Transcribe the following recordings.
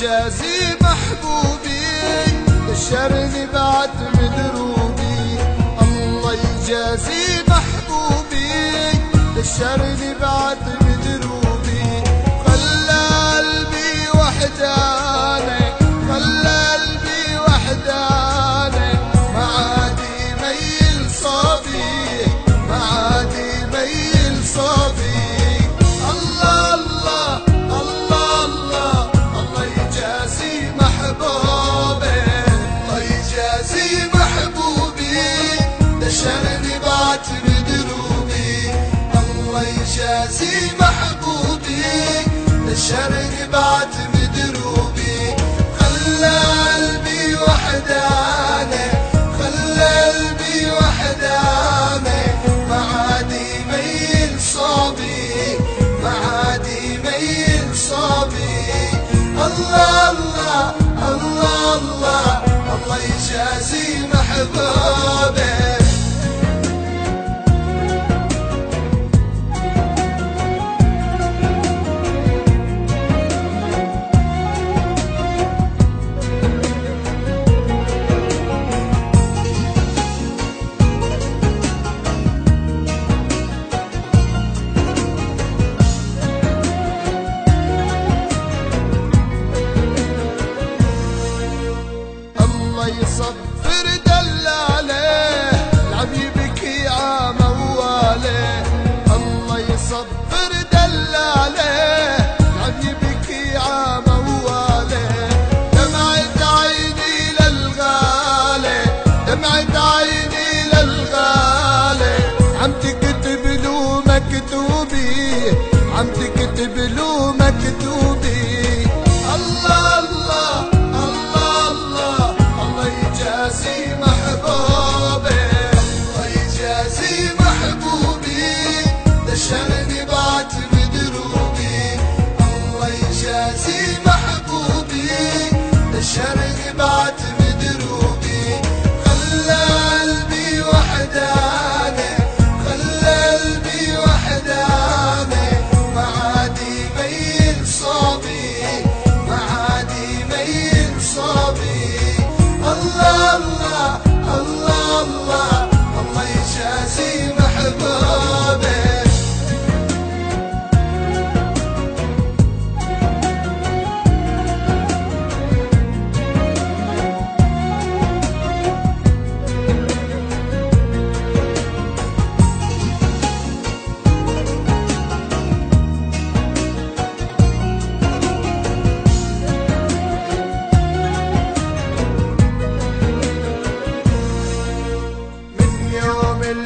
يجازي محبوبي الشر بعد مدروبي. الله يجازي محبوبي الشر بعد مدروبي. خلى قلبي وحداني خلى قلبي وحداني ما عاد يميل صبي ما عاد يميل صبي. الله الله الله الله الله يجازي محبوبي الله يجازي محبوبي ده شرني بعت بدروبي. الله يجازي محبوبي ده شرني بعت بدروبي. خلى قلبي وحداني خلى قلبي وحداني ما عاد يميل صبي ما عاد يميل صبي. الله الله الله الله الله يجازي محبوبي. يصفر دلاله العبيبك يا موالي. الله يصفر دلاله العبيبك يا موالي. دمعت عيني للغالي دمعت عيني للغالي. عم تكتب له مكتوبي عم تكتب له مكتوبي. الله الله يجازي محبوبي الله يجازي محبوبي ده شرني بعت بدروبي. الله يجازي محبوبي ده شرني بعت بدروبي. خلى قلبي وحداني خلى قلبي وحداني ما عاد يميل صبي ما عاد يميل صبي. الله الله الله الله الله يجازي محبوبي.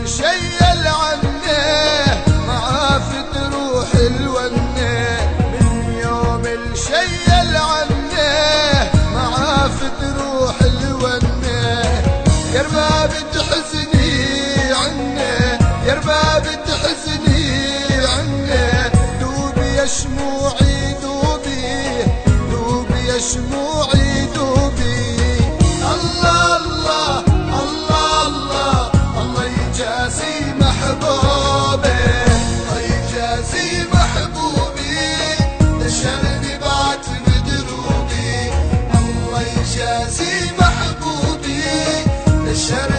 الشيل عنه معافت روح الونه. من يوم الشيل عنه معافت روح الونه. يا رباب تحزني عنه يا رباب تحزني عنه. دوبي يا شموعي دوبي دوبي يا شموعي دوبي. الله الله الله الله الله يجازي محبوبي الله يجازي محبوبي ده شرني بعت بدروبي. الله يجازي محبوبي ده شرني